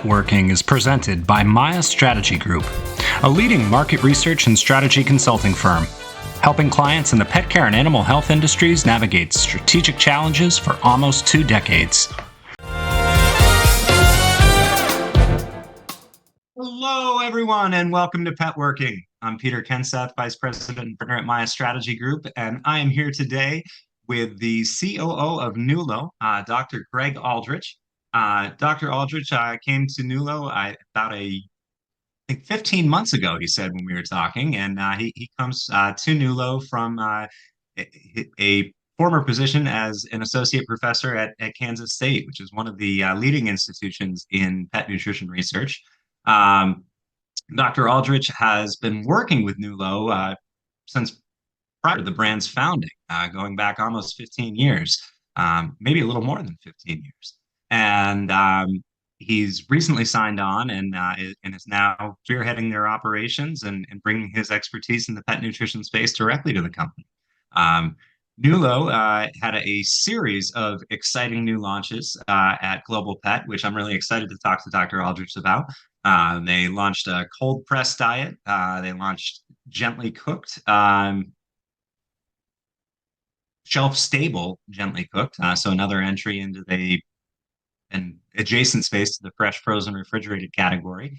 Petworking is presented by Maya Strategy Group, a leading market research and strategy consulting firm, helping clients in the pet care and animal health industries navigate strategic challenges for almost 2 decades. Hello, everyone, and welcome to Petworking. I'm Peter Kenseth, Vice President and Partner at Maya Strategy Group, and I am here today with the COO of Nulo, Dr. Greg Aldrich. Dr. Aldrich came to Nulo about I think 15 months ago, he said when we were talking, and he comes to Nulo from a former position as an associate professor at Kansas State, which is one of the leading institutions in pet nutrition research. Dr. Aldrich has been working with Nulo since prior to the brand's founding, going back almost 15 years, maybe a little more than 15 years. And he's recently signed on and is now spearheading their operations and bringing his expertise in the pet nutrition space directly to the company. Nulo had a series of exciting new launches at Global Pet, which I'm really excited to talk to Dr. Aldrich about. They launched a cold press diet. They launched gently cooked, shelf stable, gently cooked. So another entry into an adjacent space to the fresh, frozen, refrigerated category.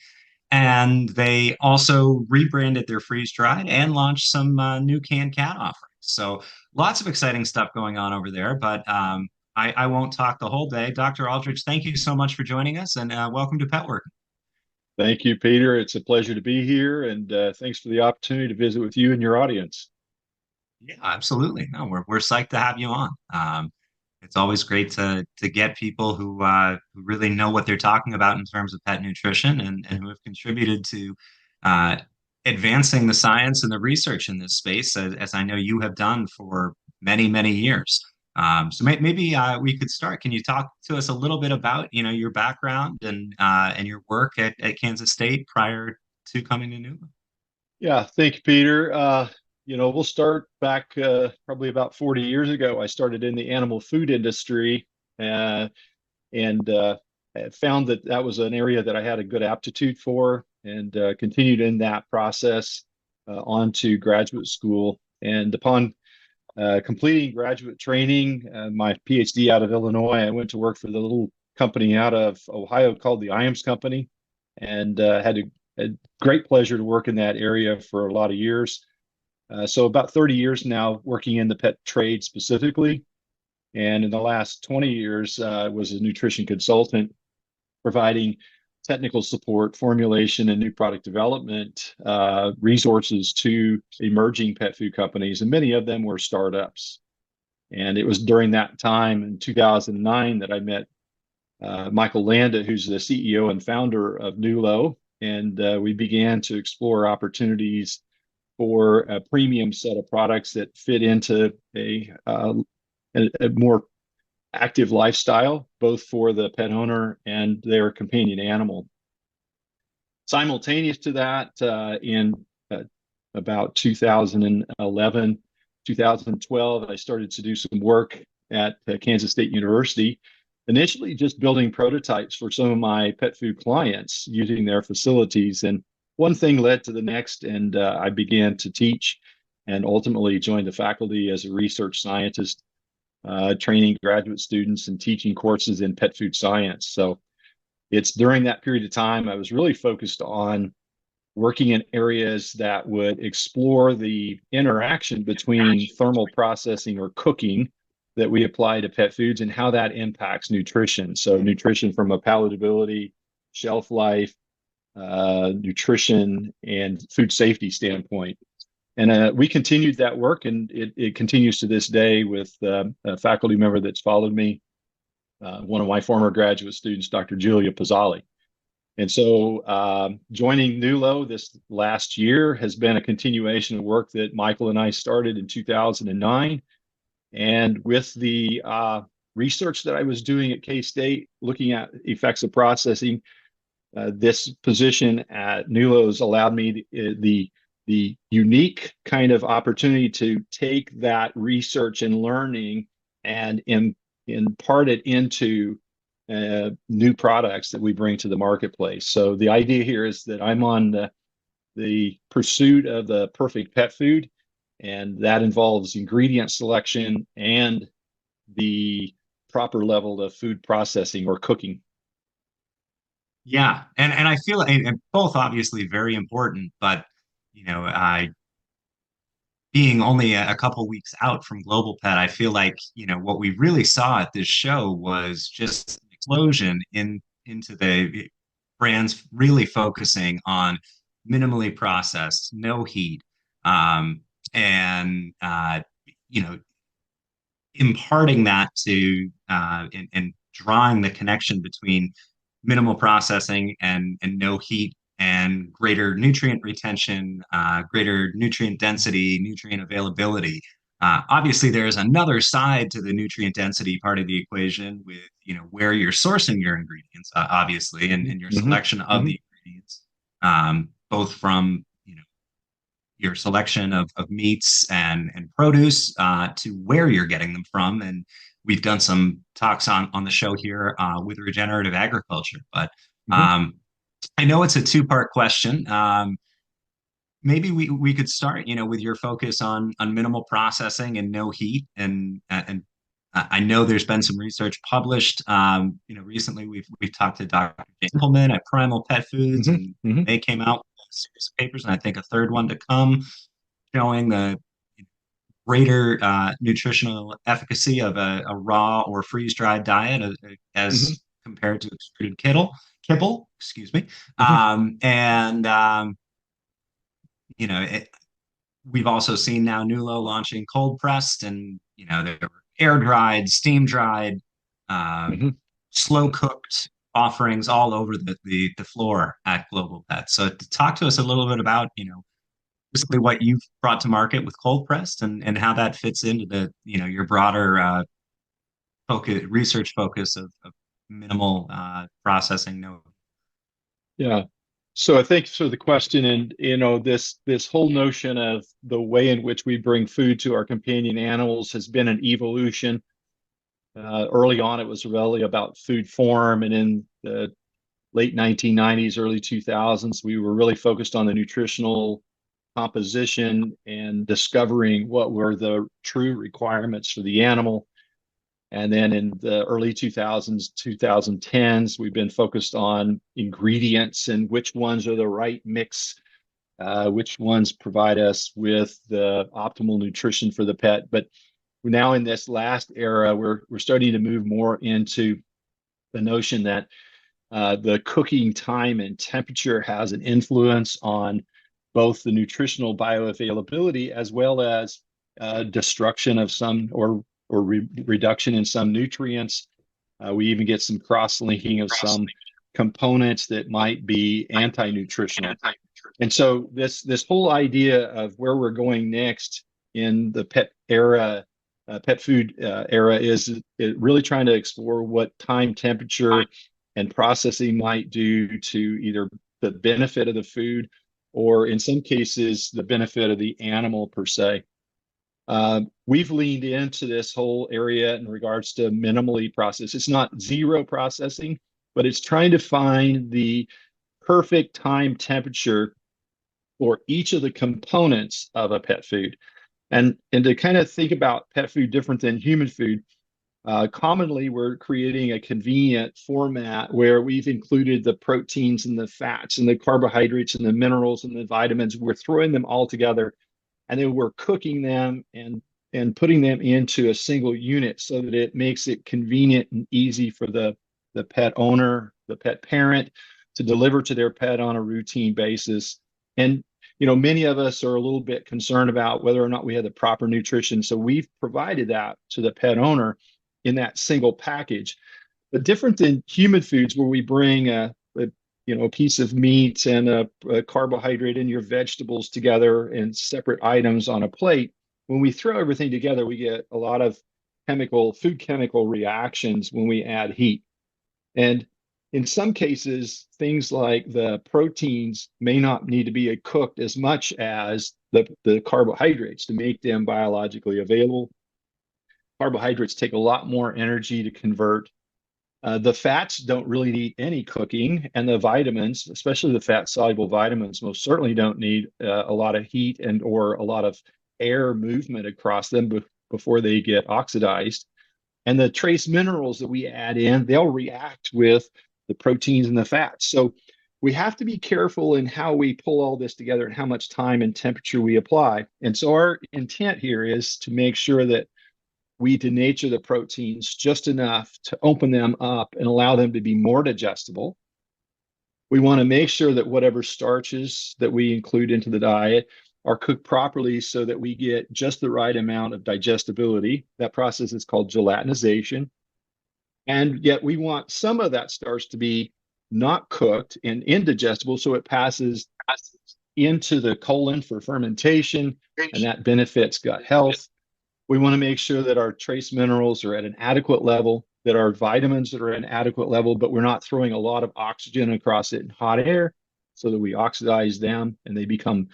And they also rebranded their freeze dried and launched some new canned cat offerings. So lots of exciting stuff going on over there, but I won't talk the whole day. Dr. Aldrich, thank you so much for joining us, and welcome to Petworking. Thank you, Peter. It's a pleasure to be here, and thanks for the opportunity to visit with you and your audience. Yeah, absolutely. No, we're psyched to have you on. It's always great to get people who really know what they're talking about in terms of pet nutrition and who have contributed to advancing the science and the research in this space, as I know you have done for many, many years. So maybe we could start. Can you talk to us a little bit about your background and your work at Kansas State prior to coming to Nulo? Yeah, thank you, Peter. We'll start back probably about 40 years ago. I started in the animal food industry and found that was an area that I had a good aptitude for, and continued in that process on to graduate school. And upon completing graduate training, my PhD out of Illinois, I went to work for the little company out of Ohio called the IAMS Company, and had a great pleasure to work in that area for a lot of years. So about 30 years now working in the pet trade specifically. And in the last 20 years, was a nutrition consultant providing technical support, formulation, and new product development resources to emerging pet food companies. And many of them were startups. And it was during that time in 2009 that I met Michael Landa, who's the CEO and founder of Nulo. And we began to explore opportunities for a premium set of products that fit into a more active lifestyle, both for the pet owner and their companion animal. Simultaneous to that, in about 2011, 2012, I started to do some work at Kansas State University, initially just building prototypes for some of my pet food clients using their facilities. And one thing led to the next, and I began to teach and ultimately joined the faculty as a research scientist, training graduate students and teaching courses in pet food science. So it's during that period of time I was really focused on working in areas that would explore the interaction between thermal processing or cooking that we apply to pet foods and how that impacts nutrition. So nutrition from a palatability, shelf life, nutrition, and food safety standpoint. And we continued that work, and it continues to this day with a faculty member that's followed me, one of my former graduate students, Dr. Julia Pizzali. And so joining Nulo this last year has been a continuation of work that Michael and I started in 2009. And with the research that I was doing at K-State, looking at effects of processing, this position at Nulo has allowed me the unique kind of opportunity to take that research and learning and impart it into new products that we bring to the marketplace. So the idea here is that I'm on the pursuit of the perfect pet food, and that involves ingredient selection and the proper level of food processing or cooking. Yeah, and I feel and both obviously very important, but I being only a couple weeks out from Global Pet, I feel like what we really saw at this show was just an explosion into the brands really focusing on minimally processed, no heat, and you know imparting that to and drawing the connection between minimal processing and no heat and greater nutrient retention, greater nutrient density, nutrient availability. Obviously, there's another side to the nutrient density part of the equation with where you're sourcing your ingredients, obviously, and your Mm-hmm. selection of Mm-hmm. the ingredients, both from your selection of meats and produce to where you're getting them from. And we've done some talks on the show here with regenerative agriculture. But Mm-hmm. um, I know it's a two-part question. Maybe we could start, with your focus on minimal processing and no heat. And I know there's been some research published. Recently we've talked to Dr. Impleman at Primal Pet Foods, Mm-hmm. and Mm-hmm. they came out with a series of papers, and I think a third one to come, showing the greater nutritional efficacy of a raw or freeze-dried diet Mm-hmm. as compared to extruded kibble, excuse me. Mm-hmm. And you know, it, we've also seen now Nulo launching cold pressed, and there were air dried, steam dried, um, Mm-hmm. slow cooked offerings all over the floor at Global Pet. So to talk to us a little bit about basically what you've brought to market with cold pressed and how that fits into the your broader research focus of minimal processing. No. Yeah. So I think so the question and this whole notion of the way in which we bring food to our companion animals has been an evolution. Early on, it was really about food form, and in the late 1990s, early 2000s, we were really focused on the nutritional composition and discovering what were the true requirements for the animal. And then in the early 2000s, 2010s, we've been focused on ingredients and which ones are the right mix, which ones provide us with the optimal nutrition for the pet. But now in this last era, we're starting to move more into the notion that the cooking time and temperature has an influence on both the nutritional bioavailability as well as destruction of some or reduction in some nutrients. We even get some cross-linking of some components that might be anti-nutritional. And so this whole idea of where we're going next in the pet era, pet food era, is it really trying to explore what time, temperature, and processing might do to either the benefit of the food or in some cases the benefit of the animal per se. We've leaned into this whole area in regards to minimally processed. It's not zero processing, but it's trying to find the perfect time temperature for each of the components of a pet food. And to kind of think about pet food different than human food, commonly we're creating a convenient format where we've included the proteins and the fats and the carbohydrates and the minerals and the vitamins. We're throwing them all together, and then we're cooking them and putting them into a single unit so that it makes it convenient and easy for the pet owner, the pet parent, to deliver to their pet on a routine basis. And many of us are a little bit concerned about whether or not we have the proper nutrition. So we've provided that to the pet owner in that single package. But different than human foods, where we bring a piece of meat and a carbohydrate and your vegetables together in separate items on a plate. When we throw everything together, we get a lot of food chemical reactions when we add heat. And in some cases, things like the proteins may not need to be cooked as much as the carbohydrates to make them biologically available. Carbohydrates take a lot more energy to convert The fats don't really need any cooking, and the vitamins, especially the fat-soluble vitamins, most certainly don't need a lot of heat and or a lot of air movement across them before they get oxidized. And the trace minerals that we add in, they'll react with the proteins and the fats. So we have to be careful in how we pull all this together and how much time and temperature we apply. And so our intent here is to make sure that we denature the proteins just enough to open them up and allow them to be more digestible. We want to make sure that whatever starches that we include into the diet are cooked properly so that we get just the right amount of digestibility. That process is called gelatinization. And yet we want some of that starch to be not cooked and indigestible, so it passes into the colon for fermentation, and that benefits gut health. We want to make sure that our trace minerals are at an adequate level, that our vitamins are at an adequate level, but we're not throwing a lot of oxygen across it in hot air so that we oxidize them and they become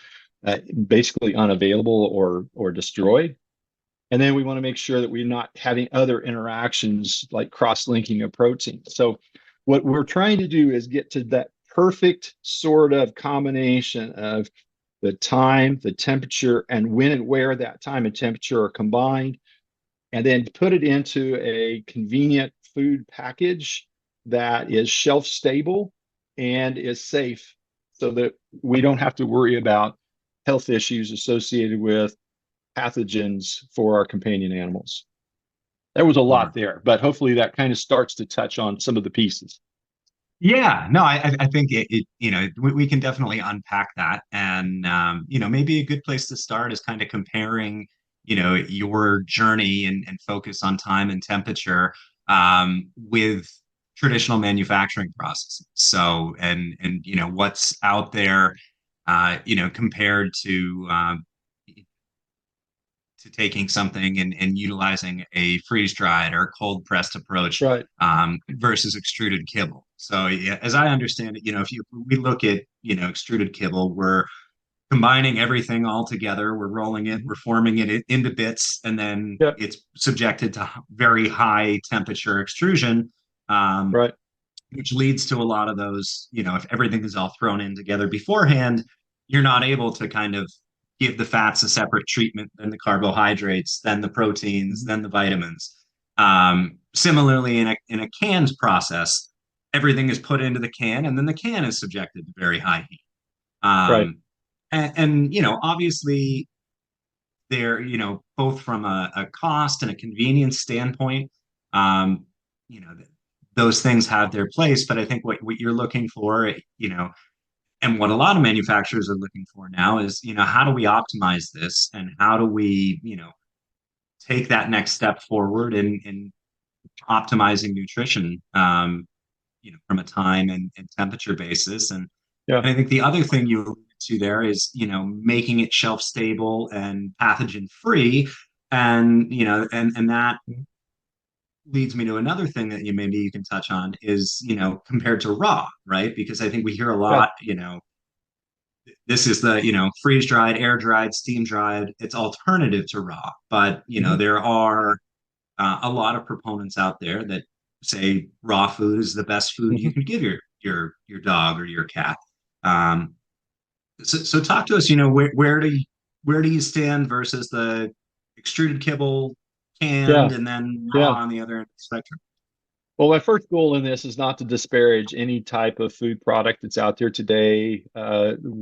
basically unavailable or destroyed. And then we want to make sure that we're not having other interactions like cross-linking of proteins. So what we're trying to do is get to that perfect sort of combination of the time, the temperature, and when and where that time and temperature are combined, and then put it into a convenient food package that is shelf stable and is safe so that we don't have to worry about health issues associated with pathogens for our companion animals. There was a lot there, but hopefully that kind of starts to touch on some of the pieces. Yeah, no, I think we can definitely unpack that, and maybe a good place to start is kind of comparing your journey and focus on time and temperature with traditional manufacturing processes. So and what's out there, compared to taking something and utilizing a freeze dried or cold pressed approach Right. versus extruded kibble. So yeah, as I understand it, if we look at extruded kibble, we're combining everything all together. We're rolling it, we're forming it into bits, and then Yeah. it's subjected to very high temperature extrusion. Right. Which leads to a lot of those, if everything is all thrown in together beforehand, you're not able to kind of give the fats a separate treatment than the carbohydrates, then the proteins, then the vitamins. Similarly, in a canned process, everything is put into the can, and then the can is subjected to very high heat. Right. And obviously, they're both from a cost and a convenience standpoint. Um, you know, those things have their place, but I think what you're looking for, and what a lot of manufacturers are looking for now is, how do we optimize this and how do we, take that next step forward in optimizing nutrition, from a time and temperature basis. And Yeah. and I think the other thing you alluded to there is, making it shelf stable and pathogen free. And, and that leads me to another thing that maybe you can touch on is, compared to raw, right? Because I think we hear a Yeah. lot, this is the, freeze dried, air dried, steam dried. It's alternative to raw, but Mm-hmm. there are a lot of proponents out there that say raw food is the best food you Mm-hmm. can give your dog or your cat. Um, so talk to us. Where do you stand versus the extruded kibble, canned, Yeah. and then raw Yeah. on the other end of the spectrum? Well, my first goal in this is not to disparage any type of food product that's out there today.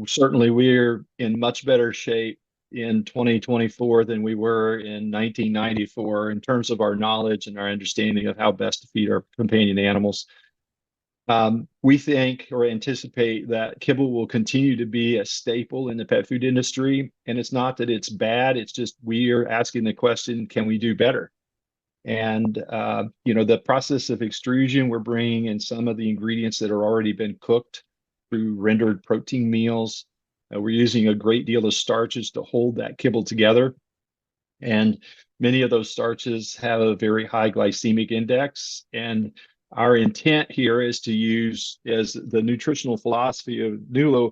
Certainly, we're in much better shape in 2024 than we were in 1994 in terms of our knowledge and our understanding of how best to feed our companion animals. We think or anticipate that kibble will continue to be a staple in the pet food industry. And it's not that it's bad, it's just we are asking the question, can we do better? And the process of extrusion, we're bringing in some of the ingredients that are already been cooked through rendered protein meals. We're using a great deal of starches to hold that kibble together. And many of those starches have a very high glycemic index. And our intent here is to use, as the nutritional philosophy of Nulo,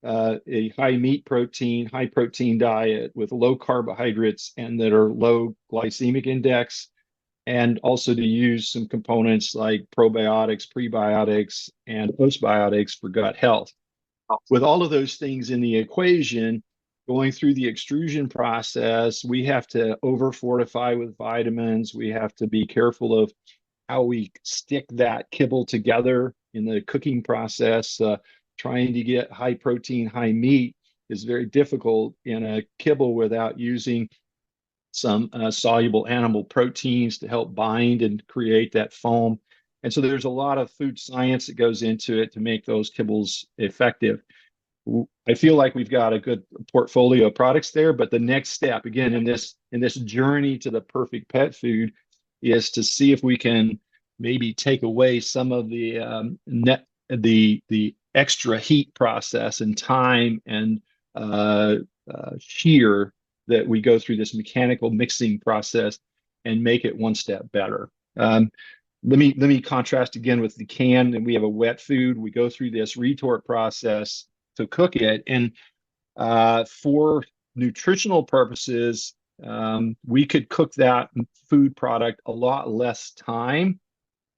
a high meat protein, high protein diet with low carbohydrates and that are low glycemic index. and also to use some components like probiotics, prebiotics, and postbiotics for gut health. With all of those things in the equation, going through the extrusion process, we have to over fortify with vitamins. We have to be careful of how we stick that kibble together in the cooking process. Trying to get high protein, high meat is very difficult in a kibble without using some soluble animal proteins to help bind and create that foam. And so there's a lot of food science that goes into it to make those kibbles effective. I feel like we've got a good portfolio of products there, but the next step, again, in this journey to the perfect pet food, is to see if we can maybe take away some of the extra heat process and time and uh, shear that we go through this mechanical mixing process and make it one step better. Let me contrast again with the can, and we have a wet food. We go through this retort process to cook it, and for nutritional purposes, we could cook that food product a lot less time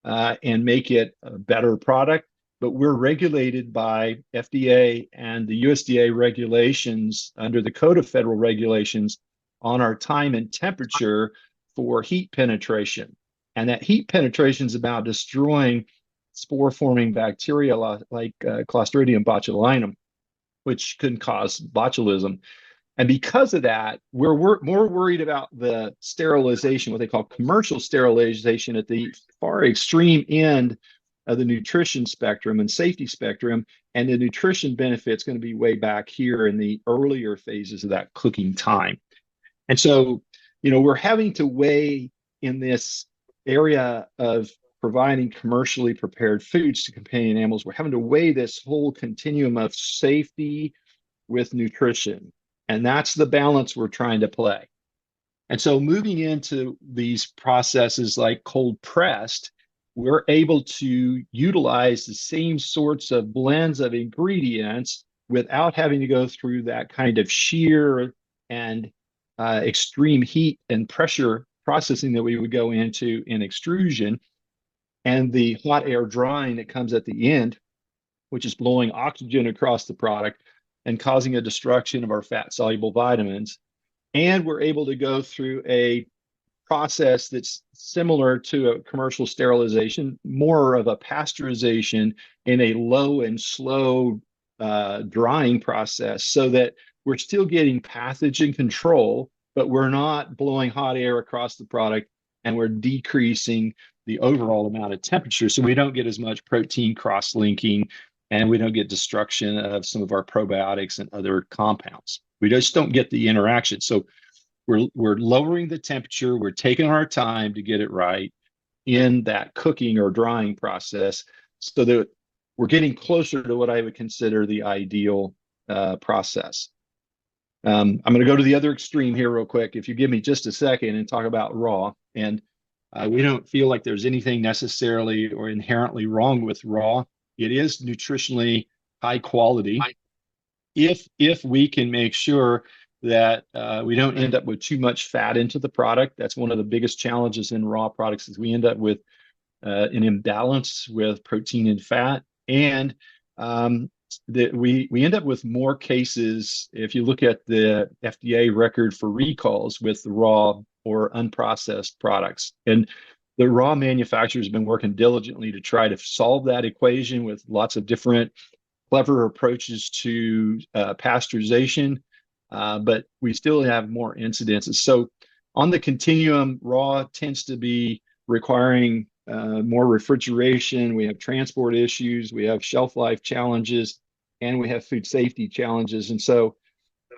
and make it a better product. But we're regulated by FDA and the USDA regulations under the Code of Federal Regulations on our time and temperature for heat penetration. And that heat penetration is about destroying spore forming bacteria like Clostridium botulinum, which can cause botulism. And because of that, we're more worried about the sterilization, what they call commercial sterilization, at the far extreme end of the nutrition spectrum and safety spectrum. And the nutrition benefit's going to be way back here in the earlier phases of that cooking time. And so, we're having to weigh in this area of providing commercially prepared foods to companion animals. We're having to weigh this whole continuum of safety with nutrition. And that's the balance we're trying to play. And so moving into these processes like cold pressed, we're able to utilize the same sorts of blends of ingredients without having to go through that kind of shear and extreme heat and pressure processing that we would go into in extrusion, and the hot air drying that comes at the end, which is blowing oxygen across the product and causing a destruction of our fat soluble vitamins. And we're able to go through a process that's similar to a commercial sterilization, more of a pasteurization in a low and slow drying process, so that we're still getting pathogen control, but we're not blowing hot air across the product, and we're decreasing the overall amount of temperature, so we don't get as much protein cross-linking, and we don't get destruction of some of our probiotics and other compounds. We just don't get the interaction. So we're lowering the temperature, we're taking our time to get it right in that cooking or drying process, so that we're getting closer to what I would consider the ideal process. I'm going to go to the other extreme here real quick, if you give me just a second, and talk about raw. And we don't feel like there's anything necessarily or inherently wrong with raw. It is nutritionally high quality if we can make sure that we don't end up with too much fat into the product. That's one of the biggest challenges in raw products, is we end up with an imbalance with protein and fat, and that we end up with more cases, if you look at the FDA record for recalls, with the raw or unprocessed products. And the raw manufacturers have been working diligently to try to solve that equation with lots of different clever approaches to pasteurization, but we still have more incidences. So on the continuum, raw tends to be requiring more refrigeration. We have transport issues, we have shelf life challenges, and we have food safety challenges. And so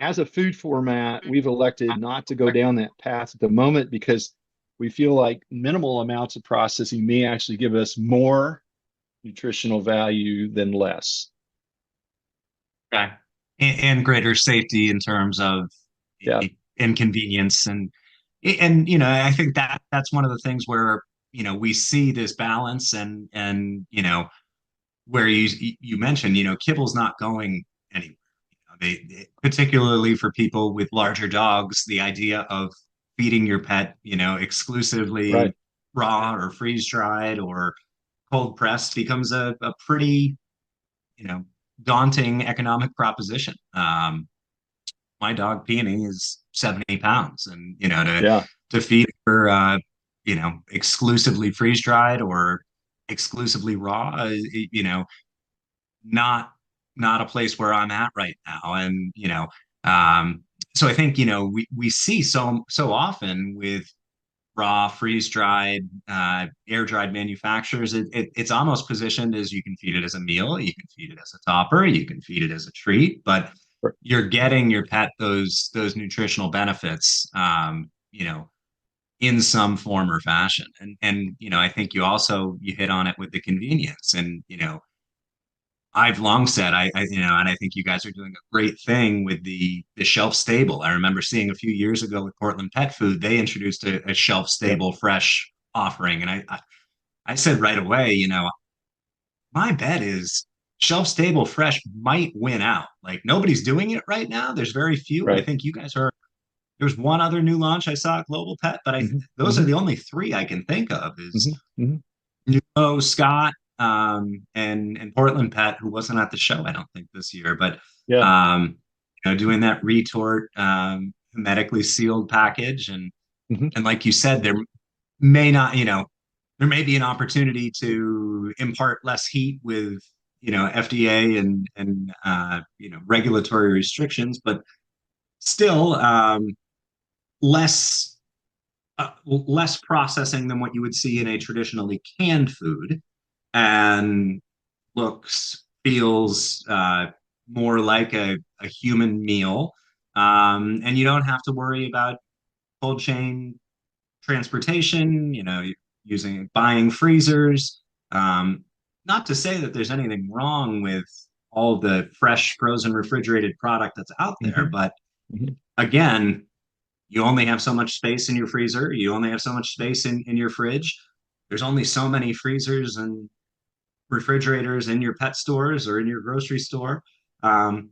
as a food format, we've elected not to go down that path at the moment, because we feel like minimal amounts of processing may actually give us more nutritional value than less. Okay. And greater safety in terms of Yeah, inconvenience, and I think that's one of the things where we see this balance, and where you mentioned kibble's not going anywhere. Particularly for people with larger dogs, the idea of feeding your pet exclusively right. raw or freeze dried or cold pressed becomes a pretty, you know, daunting economic proposition. My dog Peony is 70 pounds, and Yeah. to feed her, exclusively freeze dried or exclusively raw, not not a place where I'm at right now. And um, so I think we see so often with raw, freeze dried, air dried manufacturers, it's almost positioned as you can feed it as a meal, you can feed it as a topper, you can feed it as a treat, but you're getting your pet those nutritional benefits, in some form or fashion. And I think you hit on it with the convenience. And I've long said, and I think you guys are doing a great thing with the shelf stable. I remember seeing a few years ago with Portland Pet Food, they introduced a shelf Yeah. stable fresh offering, and I said right away, my bet is shelf stable fresh might win out. Like nobody's doing it right now. There's very few. I Right. think you guys are. There's one other new launch I saw at Global Pet, but Hmm. those are Hmm. the only three I can think of. Is Hmm. Hmm. Nulo, Scott, and Portland Pet, who wasn't at the show, I don't think this year, but Yeah. doing that retort, hermetically sealed package, and Hmm. like you said, may not, there may be an opportunity to impart less heat with FDA and regulatory restrictions, but still less less processing than what you would see in a traditionally canned food, and looks, feels more like a human meal. And you don't have to worry about cold chain transportation, buying freezers. Um, Not to say that there's anything wrong with all the fresh, frozen, refrigerated product that's out there, Hmm. but Hmm. again, you only have so much space in your freezer. You only have so much space in your fridge. There's only so many freezers and refrigerators in your pet stores or in your grocery store. Um,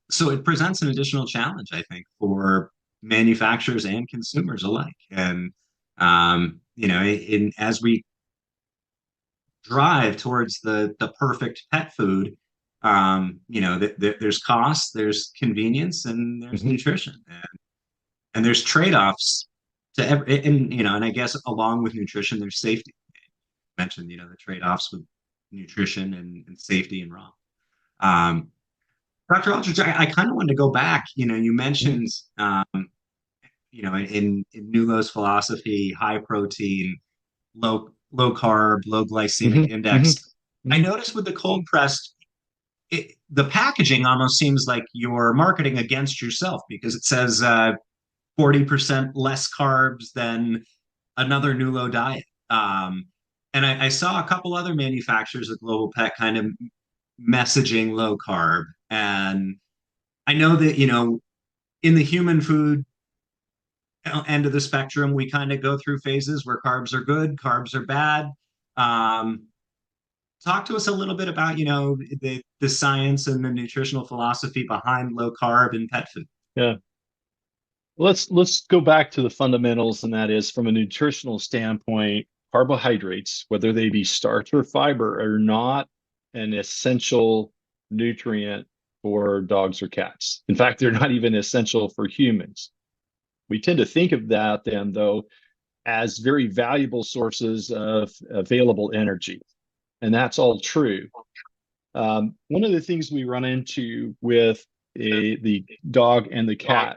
so it presents an additional challenge, I think, for manufacturers and consumers alike. And as we drive towards the perfect pet food, there's cost, there's convenience, and there's Hmm. nutrition, and there's trade-offs to every, and I guess along with nutrition, there's safety. You mentioned, the trade-offs with nutrition and safety and raw. Um, Dr. Aldrich, I kind of wanted to go back. You Hmm. mentioned, in Nulo's philosophy, high protein, low carb, low Hmm. glycemic Hmm. index. I Hmm. noticed with the cold pressed, the packaging almost seems like you're marketing against yourself because it says 40% less carbs than another Nulo diet. And I saw a couple other manufacturers at Global Pet kind of messaging low carb. And I know that, in the human food end of the spectrum, we kind of go through phases where carbs are good, carbs are bad. Um, Talk to us a little bit about, the science and the nutritional philosophy behind low carb and pet food. Yeah. Let's go back to the fundamentals, and that is from a nutritional standpoint, carbohydrates, whether they be starch or fiber, are not an essential nutrient for dogs or cats. In fact, they're not even essential for humans. We tend to think of that then, though, as very valuable sources of available energy. And that's all true. One of the things we run into with the dog and the cat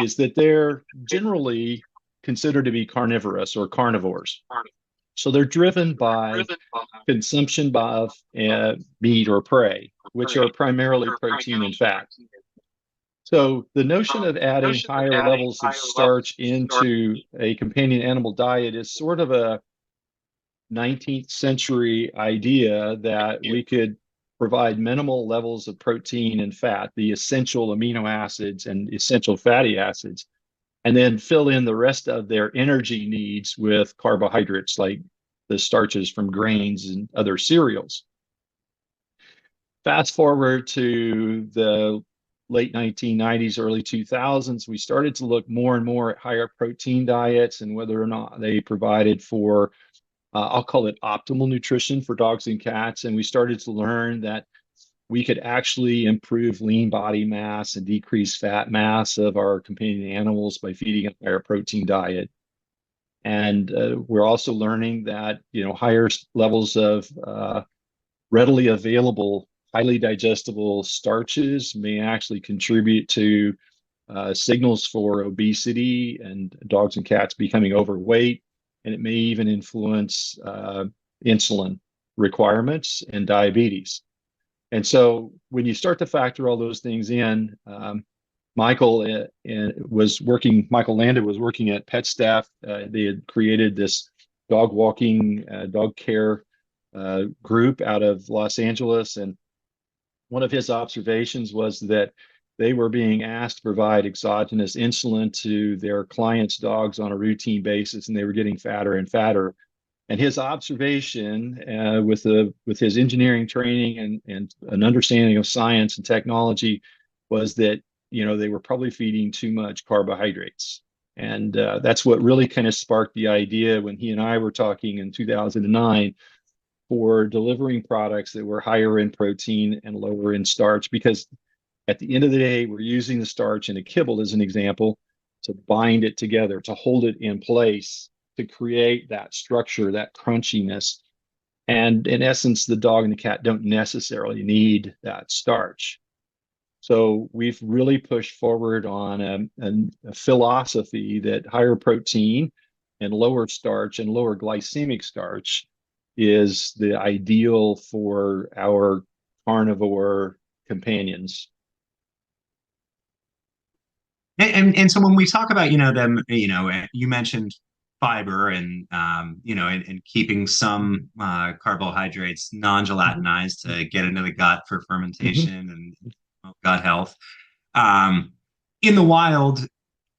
is that they're generally considered to be carnivorous or carnivores. So they're driven by consumption of meat or prey, which are primarily protein and fat. So the notion of adding higher levels of starch into a companion animal diet is sort of a 19th century idea that we could provide minimal levels of protein and fat, the essential amino acids and essential fatty acids, and then fill in the rest of their energy needs with carbohydrates like the starches from grains and other cereals. Fast forward to the late 1990s, early 2000s, we started to look more and more at higher protein diets and whether or not they provided for, I'll call it optimal nutrition for dogs and cats. And we started to learn that we could actually improve lean body mass and decrease fat mass of our companion animals by feeding a higher protein diet. And we're also learning that higher levels of readily available, highly digestible starches may actually contribute to signals for obesity and dogs and cats becoming overweight, and it may even influence insulin requirements and diabetes. And so when you start to factor all those things in, Michael Michael Landa was working at Pet Staff. They had created this dog walking, dog care group out of Los Angeles. And one of his observations was that they were being asked to provide exogenous insulin to their clients' dogs on a routine basis, and they were getting fatter and fatter. And his observation, with his engineering training and an understanding of science and technology, was that they were probably feeding too much carbohydrates. And that's what really kind of sparked the idea when he and I were talking in 2009 for delivering products that were higher in protein and lower in starch. Because at the end of the day, we're using the starch in a kibble as an example to bind it together, to hold it in place, to create that structure, that crunchiness. And in essence, the dog and the cat don't necessarily need that starch. So we've really pushed forward on a philosophy that higher protein and lower starch and lower glycemic starch is the ideal for our carnivore companions. And so when we talk about, them, you mentioned fiber and, and keeping some carbohydrates non-gelatinized to get into the gut for Mm-hmm. fermentation and gut health. Um, in the wild,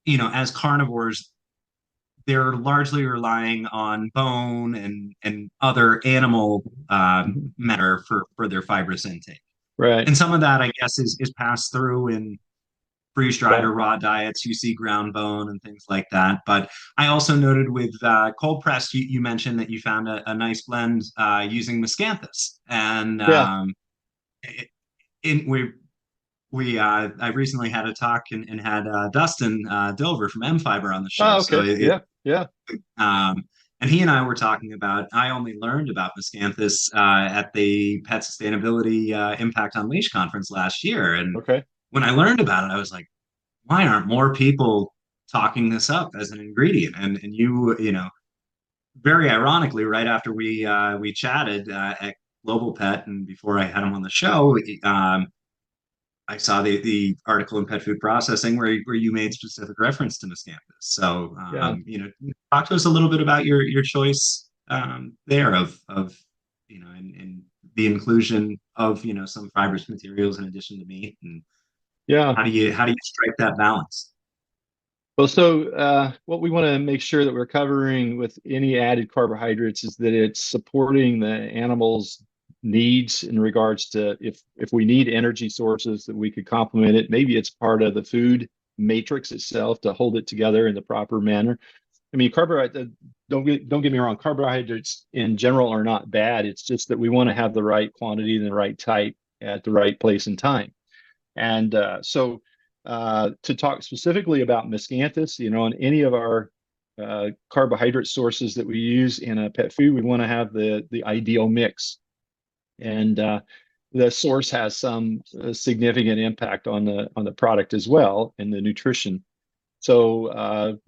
as carnivores, they're largely relying on bone and other animal Mm-hmm. matter for their fibrous intake. Right. And some of that, I guess, is passed through in freeze-dried Yeah. or raw diets. You see ground bone and things like that. But I also noted with cold pressed, you mentioned that you found a nice blend using miscanthus, and Yeah. in I recently had a talk and had Dustin Dover from M Fiber on the show. Oh, So okay. Yeah. Yeah. um, and he and I were talking about. I only learned about miscanthus at the Pet Sustainability Impact on Leash conference last year, and Okay. when I learned about it, I was like, why aren't more people talking this up as an ingredient? And very ironically, right after we chatted at Global Pet and before I had him on the show, I saw the article in Pet Food Processing where you made specific reference to miscanthus. So Yeah. talk to us a little bit about your choice there of and the inclusion of some fibrous materials in addition to meat, and Yeah. how do you strike that balance? Well, so what we want to make sure that we're covering with any added carbohydrates is that it's supporting the animal's needs in regards to if we need energy sources that we could complement it. Maybe it's part of the food matrix itself to hold it together in the proper manner. I mean, carbohydrate. Don't get me wrong. Carbohydrates in general are not bad. It's just that we want to have the right quantity and the right type at the right place and time. And to talk specifically about miscanthus, on any of our carbohydrate sources that we use in a pet food, we want to have the ideal mix. And the source has some significant impact on the product as well and the nutrition. So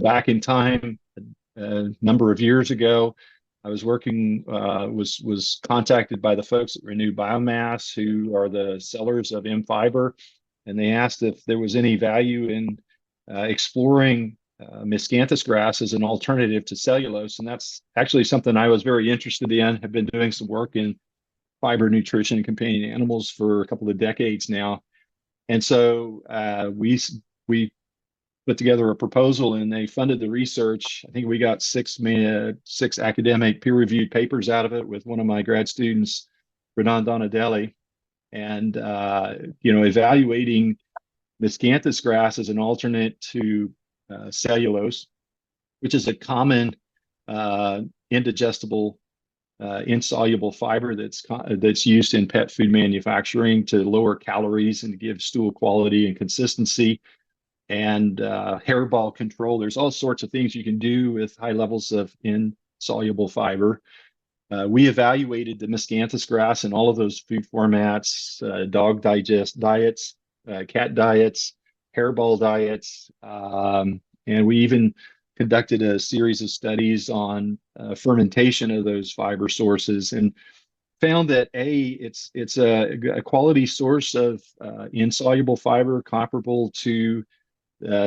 back in time, a number of years ago, I was working was contacted by the folks at Renew Biomass, who are the sellers of M Fiber, and they asked if there was any value in exploring miscanthus grass as an alternative to cellulose, and that's actually something I was very interested in. Have been doing some work in fiber nutrition and companion animals for a couple of decades now, and so we put together a proposal and they funded the research. I think we got six academic peer-reviewed papers out of it with one of my grad students, Renan Donadelli. and evaluating miscanthus grass as an alternate to cellulose, which is a common indigestible, insoluble fiber that's used in pet food manufacturing to lower calories and to give stool quality and consistency, and hairball control. There's all sorts of things you can do with high levels of insoluble fiber. We evaluated the miscanthus grass in all of those food formats: dog digest diets, cat diets, hairball diets, and we even conducted a series of studies on fermentation of those fiber sources, and found that it's a quality source of insoluble fiber comparable to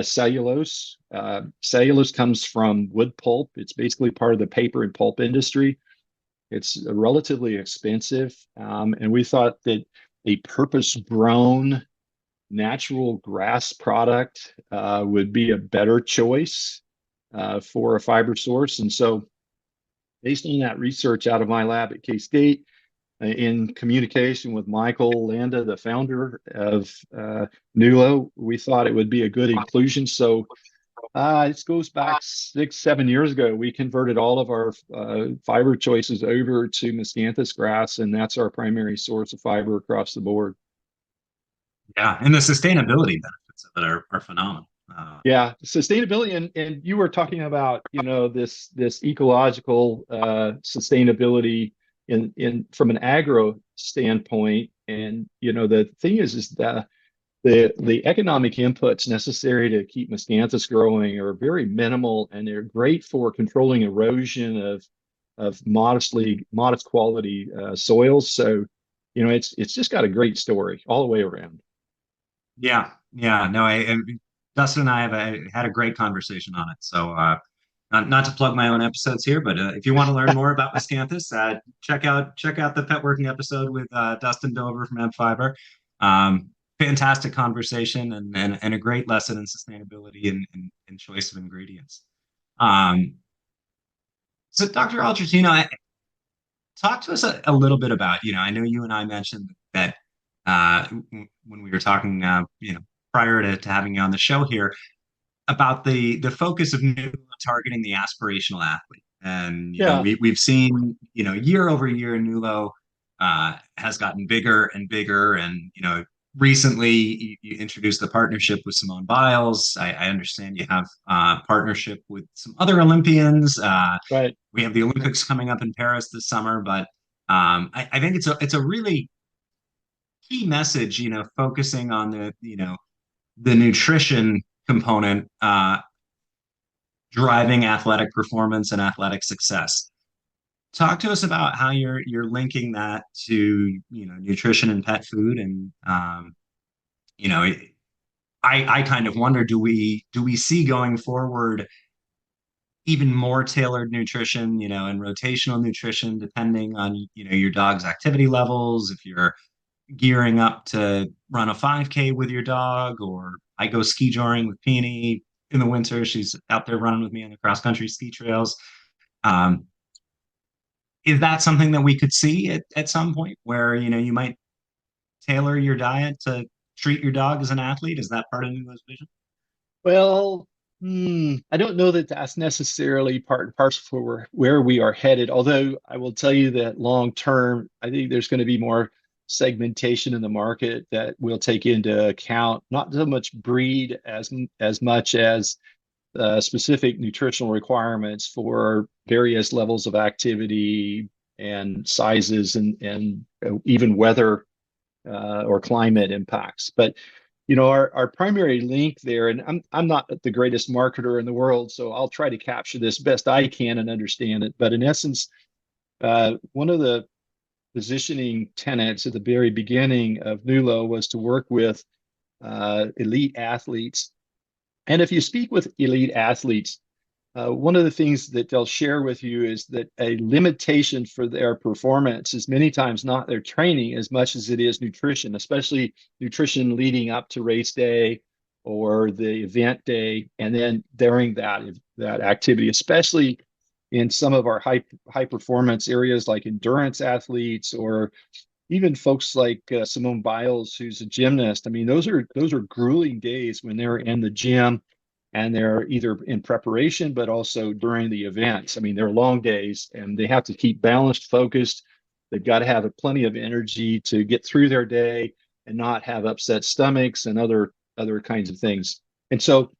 cellulose. Cellulose comes from wood pulp. It's basically part of the paper and pulp industry. It's relatively expensive, and we thought that a purpose-grown natural grass product would be a better choice for a fiber source. And so, based on that research out of my lab at K-State, in communication with Michael Landa, the founder of Nulo, we thought it would be a good inclusion. So this goes back 6, 7 years ago. We converted all of our fiber choices over to miscanthus grass, and that's our primary source of fiber across the board. Yeah, and the sustainability benefits of it are phenomenal. Yeah, sustainability, and you were talking about this ecological sustainability in from an agro standpoint, and the thing is the economic inputs necessary to keep miscanthus growing are very minimal, and they're great for controlling erosion of modest quality soils. So it's just got a great story all the way around. Yeah, yeah. No, Dustin and I have had a great conversation on it. So, not to plug my own episodes here, but if you want to learn more about miscanthus, check out the pet working episode with Dustin Dover from Ed Fiber. Fantastic conversation and a great lesson in sustainability and choice of ingredients. Um, so, Dr. Aldrich, talk to us a little bit about, I know you and I mentioned that when we were talking, prior to having you on the show here, about the focus of Nulo targeting the aspirational athlete. And, Yeah, we've seen, year over year, Nulo has gotten bigger and bigger. And, recently you introduced the partnership with Simone Biles. I understand you have partnership with some other Olympians. right. We have the Olympics coming up in Paris this summer, but I think it's a really key message, focusing on the nutrition component, driving athletic performance and athletic success. Talk to us about how you're linking that to nutrition and pet food, and you know I kind of wonder, do we see going forward even more tailored nutrition, and rotational nutrition depending on your dog's activity levels. If you're gearing up to run a 5K with your dog, or I go ski joring with Peony in the winter. She's out there running with me on the cross country ski trails. Um, is that something that we could see at some point where, you might tailor your diet to treat your dog as an athlete? Is that part of Nulo's vision? Well, I don't know that that's necessarily part and parcel for where we are headed. Although I will tell you that long term, I think there's going to be more segmentation in the market that will take into account not so much breed as much as specific nutritional requirements for various levels of activity and sizes, and even weather or climate impacts. But our primary link there, and I'm not the greatest marketer in the world, so I'll try to capture this best I can and understand it. But in essence, one of the positioning tenets at the very beginning of Nulo was to work with elite athletes. And if you speak with elite athletes, one of the things that they'll share with you is that a limitation for their performance is many times not their training as much as it is nutrition, especially nutrition leading up to race day or the event day, and then during that activity, especially in some of our high performance areas like endurance athletes or even folks like Simone Biles, who's a gymnast. I mean, those are grueling days when they're in the gym and they're either in preparation, but also during the events. I mean, they're long days and they have to keep balanced, focused. They've got to have plenty of energy to get through their day and not have upset stomachs and other kinds of things. And so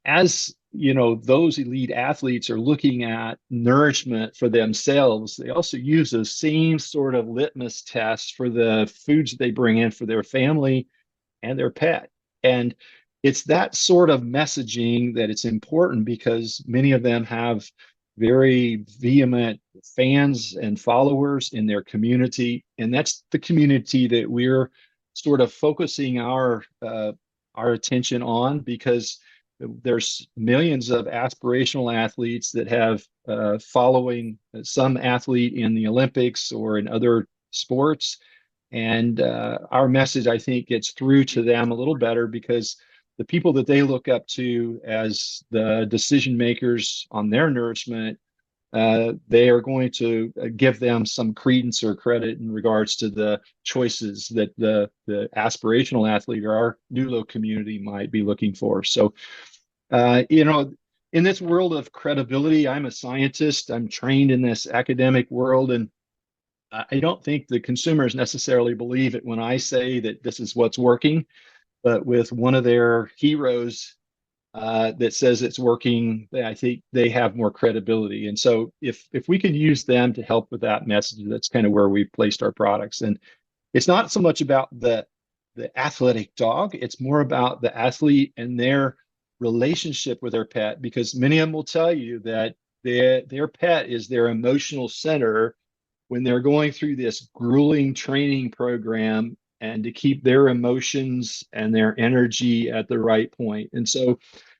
as those elite athletes are looking at nourishment for themselves, they also use those same sort of litmus tests for the foods that they bring in for their family and their pet. And it's that sort of messaging that it's important because many of them have very vehement fans and followers in their community. And that's the community that we're sort of focusing our attention on, because there's millions of aspirational athletes that have following some athlete in the Olympics or in other sports. And our message, I think, gets through to them a little better because the people that they look up to as the decision makers on their nourishment, they are going to give them some credence or credit in regards to the choices that the aspirational athlete or our Nulo community might be looking for. So, in this world of credibility, I'm a scientist. I'm trained in this academic world, and I don't think the consumers necessarily believe it when I say that this is what's working. But with one of their heroes that says it's working, I think they have more credibility. And so if we can use them to help with that message, that's kind of where we've placed our products. And it's not so much about the athletic dog, it's more about the athlete and their relationship with their pet, because many of them will tell you that their pet is their emotional center when they're going through this grueling training program, and to keep their emotions and their energy at the right point. And so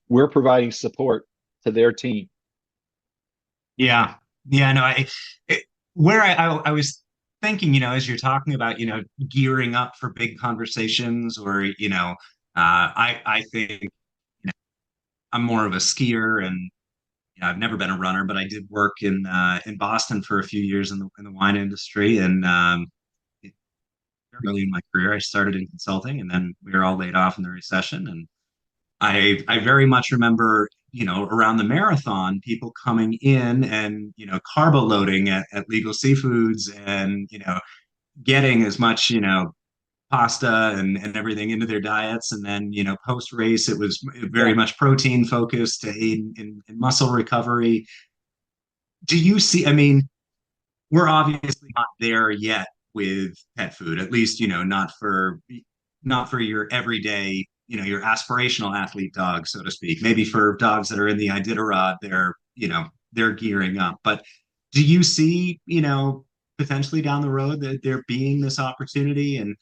we're providing support to their team. Yeah. Yeah, no, where I was thinking, as you're talking about, gearing up for big conversations, or, I think, I'm more of a skier, and I've never been a runner, but I did work in Boston for a few years in the wine industry. And early in my career, I started in consulting, and then we were all laid off in the recession. And I very much remember, around the marathon, people coming in and, carbo loading at Legal Seafoods, and, getting as much, pasta and everything into their diets. And then, post race, it was very Yeah. much protein focused to aid in muscle recovery. Do you see, I mean, we're obviously not there yet with pet food, at least, not for your everyday, your aspirational athlete dog, so to speak. Maybe for dogs that are in the Iditarod, they're gearing up. But do you see, potentially down the road that there being this opportunity? And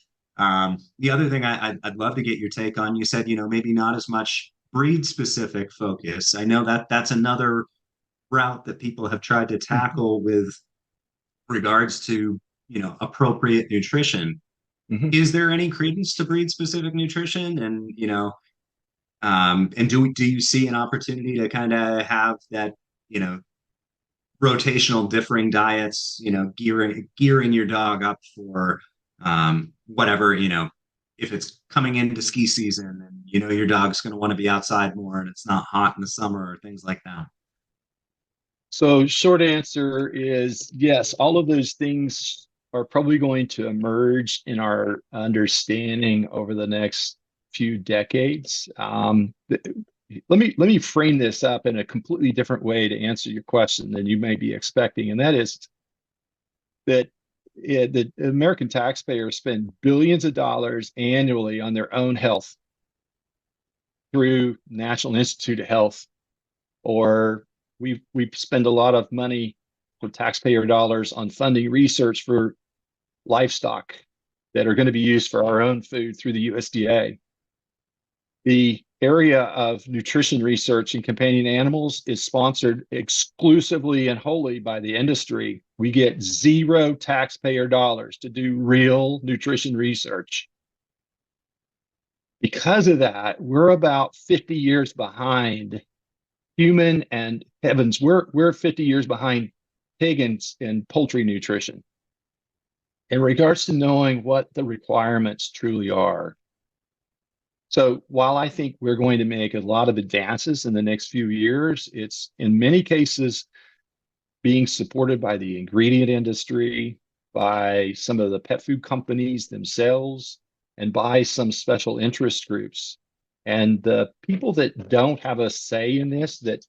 the other thing I'd love to get your take on, you said, maybe not as much breed specific focus. I know that that's another route that people have tried to Mhm. tackle with regards to, appropriate nutrition. Mhm. Is there any credence to breed specific nutrition? And, and do you see an opportunity to kind of have that, you know, rotational differing diets, gearing your dog up for whatever, if it's coming into ski season, and your dog's going to want to be outside more and it's not hot in the summer, or things like that? So, short answer is yes, all of those things are probably going to emerge in our understanding over the next few decades. Let me frame this up in a completely different way to answer your question than you may be expecting, and that is that the American taxpayers spend billions of dollars annually on their own health through National Institute of Health, or we spend a lot of money for taxpayer dollars on funding research for livestock that are going to be used for our own food through the USDA. The area of nutrition research in companion animals is sponsored exclusively and wholly by the industry. We get zero taxpayer dollars to do real nutrition research. Because of that, we're about 50 years behind human, and heavens, we're 50 years behind pig and poultry nutrition. in regards to knowing what the requirements truly are. So while I think we're going to make a lot of advances in the next few years, it's in many cases being supported by the ingredient industry, by some of the pet food companies themselves, and by some special interest groups. And the people that don't have a say in this, that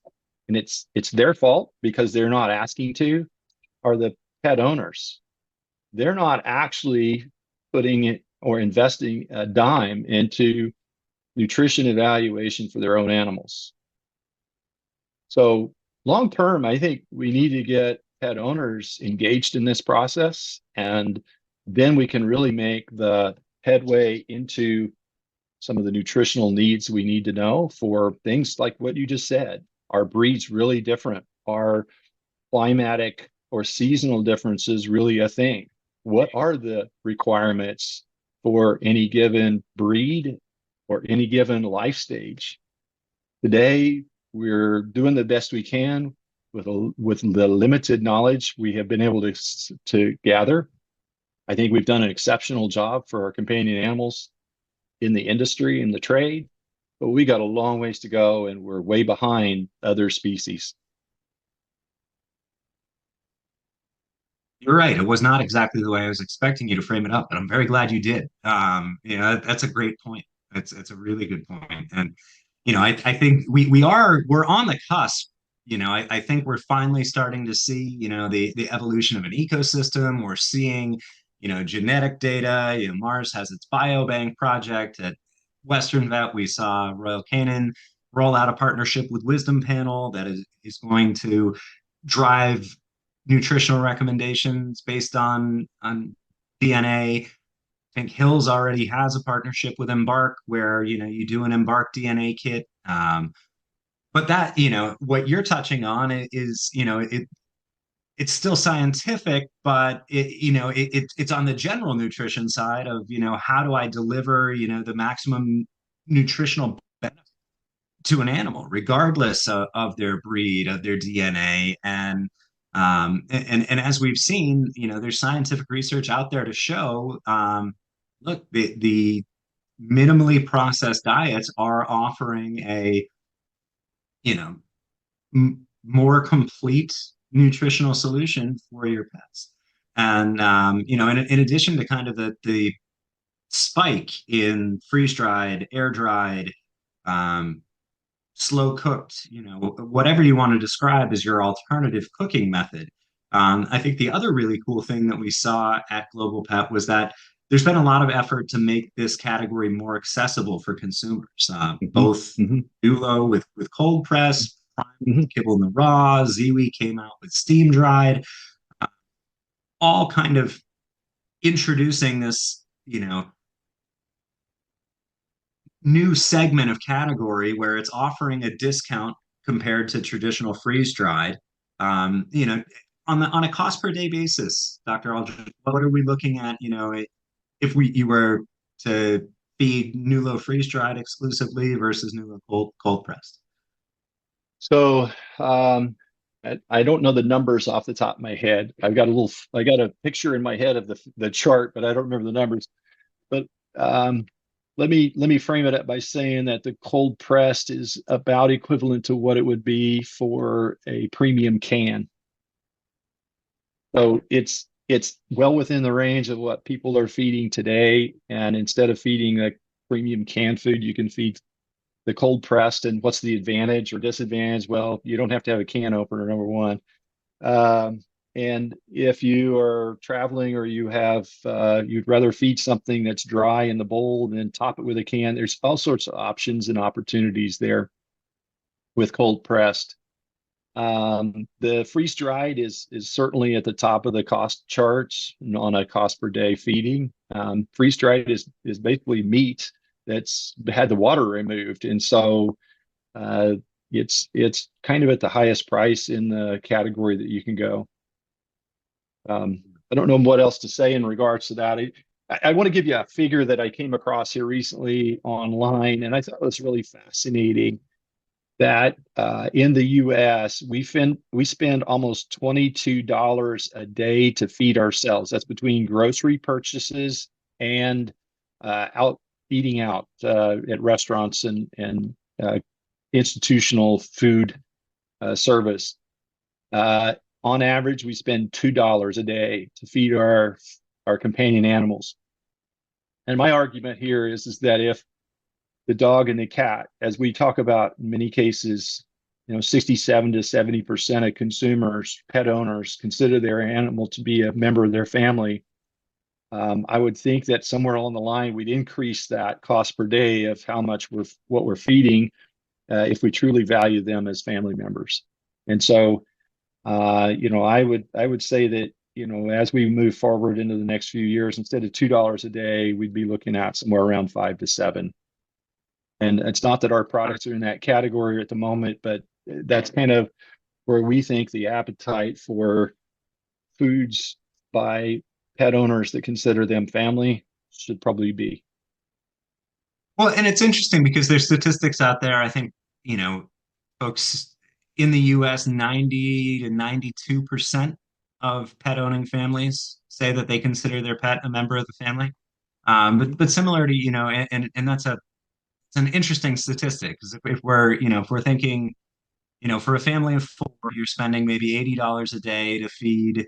and it's their fault because they're not asking to, are the pet owners. They're not actually putting it or investing a dime into nutrition evaluation for their own animals. So long term, I think we need to get pet owners engaged in this process, and then we can really make the headway into some of the nutritional needs we need to know for things like what you just said. Are breeds really different? Are climatic or seasonal differences really a thing? What are the requirements for any given breed or any given life stage? Today, we're doing the best we can with the limited knowledge we have been able to gather. I think we've done an exceptional job for our companion animals in the industry, in the trade, but we got a long ways to go and we're way behind other species. You're right. It was not exactly the way I was expecting you to frame it up, but I'm very glad you did. That's a great point. It's a really good point. And I think we're on the cusp. I think we're finally starting to see, the evolution of an ecosystem. We're seeing, genetic data. Mars has its biobank project. At Western Vet, we saw Royal Canin roll out a partnership with Wisdom Panel that is going to drive nutritional recommendations based on DNA. I think Hills already has a partnership with Embark where you do an Embark DNA kit. But that what you're touching on is it's still scientific, but it's on the general nutrition side of how do I deliver the maximum nutritional benefit to an animal, regardless of their breed, of their DNA, and as we've seen, there's scientific research out there to show, look, the minimally processed diets are offering a you know more complete nutritional solution for your pets. And in addition to kind of the spike in freeze dried, air dried, um, slow cooked, whatever you want to describe as your alternative cooking method. I think the other really cool thing that we saw at Global Pet was that there's been a lot of effort to make this category more accessible for consumers. Mhm, Both mhm, Nulo with cold press, Prime with mhm. kibble in the raw, Ziwi came out with steam dried, uh, all kind of introducing this, new segment of category where it's offering a discount compared to traditional freeze dried. On a cost per day basis, Dr. Aldrich, what are we looking at? If you were to feed Nulo freeze dried exclusively versus Nulo cold pressed. So I don't know the numbers off the top of my head. I got a picture in my head of the chart, but I don't remember the numbers. But um, let me frame it up by saying that the cold pressed is about equivalent to what it would be for a premium can. So it's well within the range of what people are feeding today. And instead of feeding a premium canned food, you can feed the cold pressed. And what's the advantage or disadvantage? Well, you don't have to have a can opener, number one. Um, and if you are traveling or you'd rather feed something that's dry in the bowl and then top it with a can, there's all sorts of options and opportunities there with cold pressed. The freeze dried is certainly at the top of the cost charts on a cost per day feeding. Freeze dried is basically meat that's had the water removed, and so uh, it's kind of at the highest price in the category that you can go. I don't know what else to say in regards to that. I want to give you a figure that I came across here recently online, and I thought it was really fascinating. that in the U.S. we spend almost $22 a day to feed ourselves. That's between grocery purchases and out eating out at restaurants and institutional food service. Uh, on average, we spend $2 a day to feed our companion animals. And my argument here is that if the dog and the cat, as we talk about in many cases, 67 to 70% of consumers, pet owners, consider their animal to be a member of their family. I would think that somewhere along the line, we'd increase that cost per day of how much what we're feeding if we truly value them as family members. And so, I would say that, as we move forward into the next few years, instead of $2 a day, we'd be looking at somewhere around 5 to 7. And it's not that our products are in that category at the moment, but that's kind of where we think the appetite for foods by pet owners that consider them family should probably be. Well, and it's interesting because there's statistics out there. I think, folks in the US, 90 to 92% of pet owning families say that they consider their pet a member of the family. But similar to, and that's it's an interesting statistic because if we're, if we're thinking, for a family of four, you're spending maybe $80 a day to feed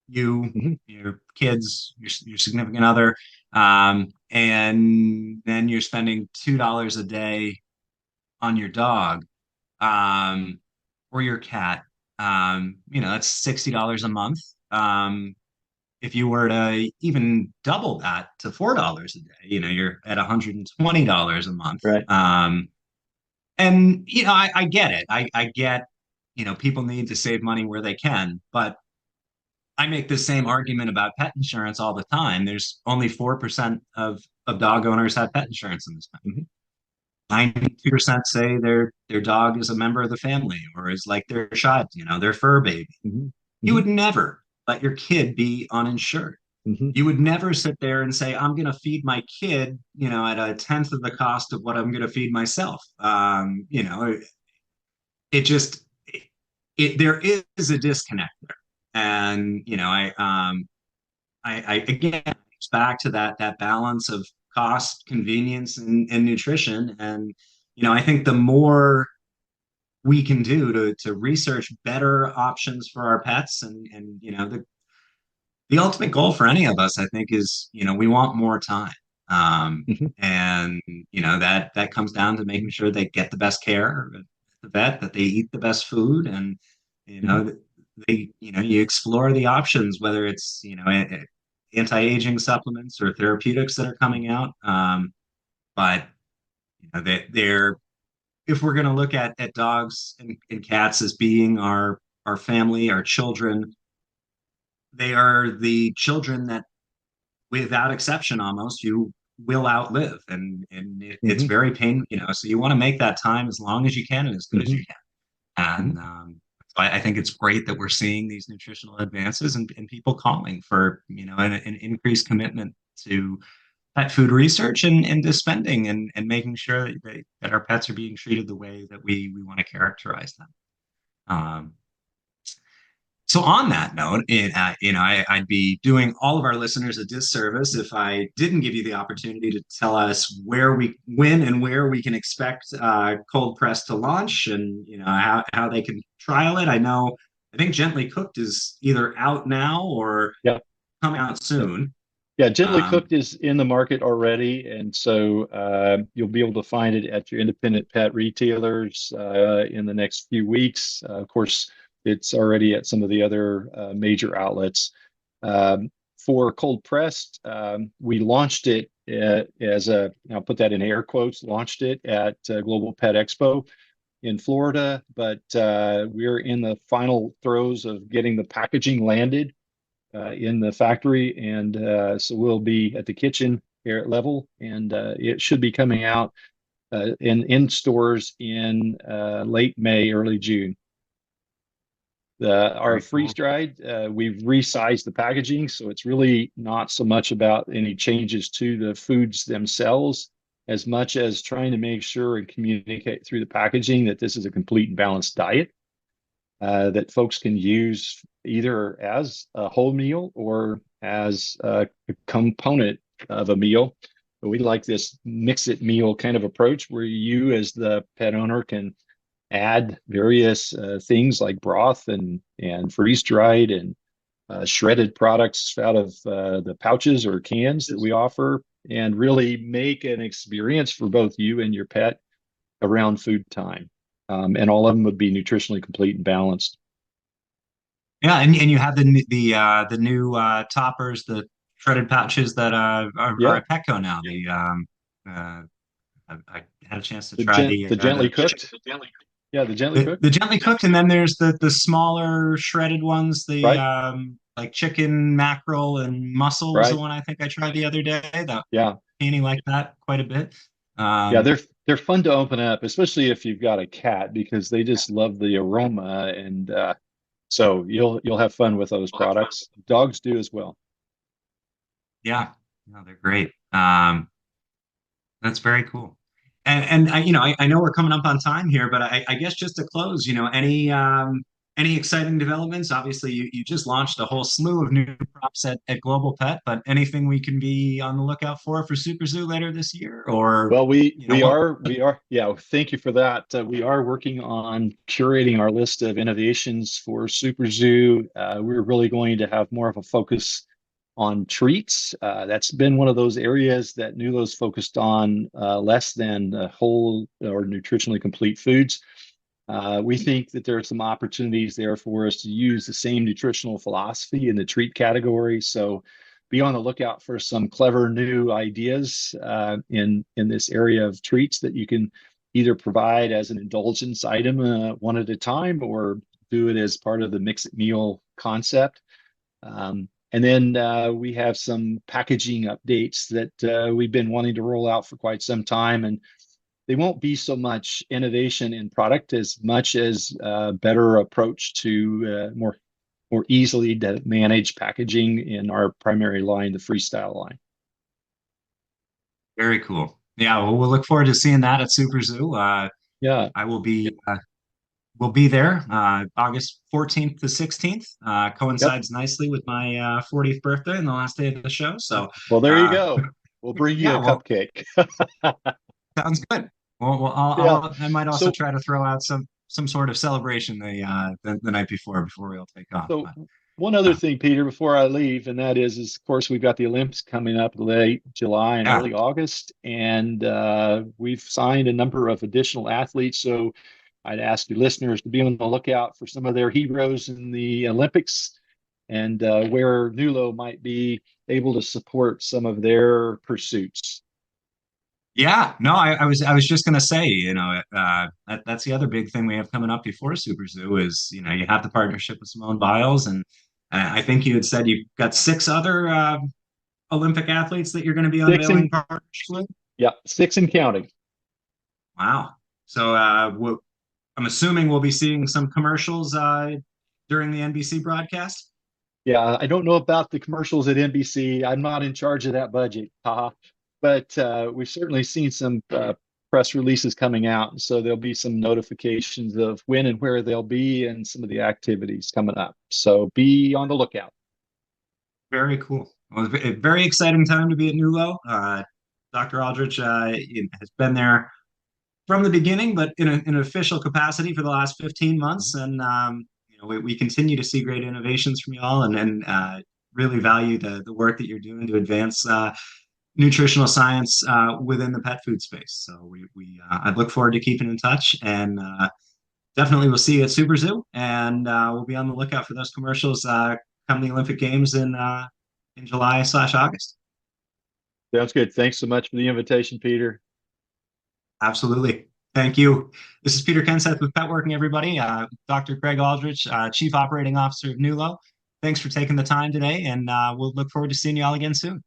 you, Mhm. your kids, your significant other, and then you're spending $2 a day on your dog, um, or your cat. That's $60 a month. If you were to even double that to $4 a day, you're at $120 a month. Right. And I get it. I get, people need to save money where they can, but I make the same argument about pet insurance all the time. There's only 4% of dog owners have pet insurance in this country. Mhm. 92% say their dog is a member of the family or is like their child, their fur baby. Mhm. You Mhm. would never let your kid be uninsured. Mhm. You would never sit there and say, I'm going to feed my kid, at a tenth of the cost of what I'm going to feed myself. It just, there is a disconnect there. And, I again, it's back to that balance of cost, convenience, and nutrition. And, I think the more we can do to research better options for our pets and the ultimate goal for any of us, I think, is, we want more time. Mhm. And that comes down to making sure they get the best care at the vet, that they eat the best food, and you Mhm. know you explore the options, whether it's anti-aging supplements or therapeutics that are coming out. But they're if we're going to look at dogs and cats as being our family, our children, they are the children that, without exception, almost you will outlive, and it's Mhm. very painful. So you want to make that time as long as you can and as good as Mhm. you can. Mhm. And so I think it's great that we're seeing these nutritional advances and people calling for an increased commitment to pet food research and to spending and making sure that our pets are being treated the way that we want to characterize them. Um, so on that note, I'd be doing all of our listeners a disservice if I didn't give you the opportunity to tell us when and where we can expect cold press to launch, and how they can trial it. I think Gently Cooked is either out now or Yeah. coming out Yeah. soon. Yeah. Gently Um, cooked is in the market already, and so you'll be able to find it at your independent pet retailers in the next few weeks. Of course, it's already at some of the other major outlets. For cold pressed, we launched it as I'll put that in air quotes, launched it at Global Pet Expo in Florida, but we're in the final throes of getting the packaging landed in the factory, and so we'll be at the kitchen air level, and it should be coming out in stores in late May, early June. Our Very freeze cool. dried, we've resized the packaging, so it's really not so much about any changes to the foods themselves. as much as trying to make sure and communicate through the packaging that this is a complete and balanced diet that folks can use either as a whole meal or as a component of a meal. But we like this mix it meal kind of approach where you, as the pet owner, can add various things like broth and freeze dried and shredded products out of the pouches or cans that we offer, and really make an experience for both you and your pet around food time. And all of them would be nutritionally complete and balanced. Yeah, and you have the new toppers, the shredded pouches that are Yeah, at Petco now. Uh, I had a chance to the try the gently cooked. Yeah, the gently cooked. the gently cooked, and then there's the smaller shredded ones, the Right, like chicken, mackerel, and mussel was the right. one I think I tried the other day. That Yeah, Annie liked that quite a bit. yeah. Um, They're fun to open up, especially if you've got a cat, because they just love the aroma, and so you'll have fun with those products. Dogs do as well. yeah, no, they're great. That's very cool. And I know we're coming up on time here, but I guess just to close, any exciting developments? Obviously, you just launched a whole slew of new props at Global Pet, but anything we can be on the lookout for Super Zoo later this year, or Well, we you know we what? are we are yeah. Thank you for that. We are working on curating our list of innovations for Super Zoo. We're really going to have more of a focus on treats. That's been one of those areas that Nulo's focused on less than whole or nutritionally complete foods. We think that there are some opportunities there for us to use the same nutritional philosophy in the treat category. So be on the lookout for some clever new ideas in this area of treats that you can either provide as an indulgence item one at a time, or do it as part of the mix it meal concept. And then we have some packaging updates that we've been wanting to roll out for quite some time, and they won't be so much innovation in product as much as better approach to more easily to manage packaging in our primary line, the Freestyle line. Very cool. Yeah, well, we'll look forward to seeing that at Super Zoo. Yeah. I will be there August 14th to 16th. Yep. Coincides nicely with my 40th birthday and the last day of the show. So, Well, there you uh, go. We'll bring you yeah, a well, cupcake. sounds good. Well, Yeah. I might also So try to throw out some sort of celebration the night before we all take off. So But one other uh, thing, Peter, before I leave, and that is of course, we've got the Olympics coming up late July and yeah, early August, and we've signed a number of additional athletes. So I'd ask your listeners to be on the lookout for some of their heroes in the Olympics, and where Nulo might be able to support some of their pursuits. yeah. No, I was just gonna say, that's the other big thing we have coming up before Super Zoo is, you have the partnership with Simone Biles, and I think you had said you've got six other Olympic athletes that you're going to be Six unveiling and partnerships with. Yeah, six and counting. Wow. So I'm assuming we'll be seeing some commercials during the NBC broadcast. Yeah, I don't know about the commercials at NBC. I'm not in charge of that budget. But we've certainly seen some press releases coming out. So there'll be some notifications of when and where they'll be and some of the activities coming up. So be on the lookout. Very cool. Well, it's a very exciting time to be at Nulo. Dr. Aldrich has been there from the beginning, but in an official capacity for the last 15 months. And, we continue to see great innovations from y'all and really value the work that you're doing to advance nutritional science within the pet food space. So I look forward to keeping in touch, and definitely we'll see you at Super Zoo, and we'll be on the lookout for those commercials come the Olympic Games in July/August. Sounds good. Thanks so much for the invitation, Peter. Absolutely. Thank you. This is Peter Kenseth with Petworking, everybody. Dr. Craig Aldrich, Chief Operating Officer of Nulo. Thanks for taking the time today, and we'll look forward to seeing you all again soon.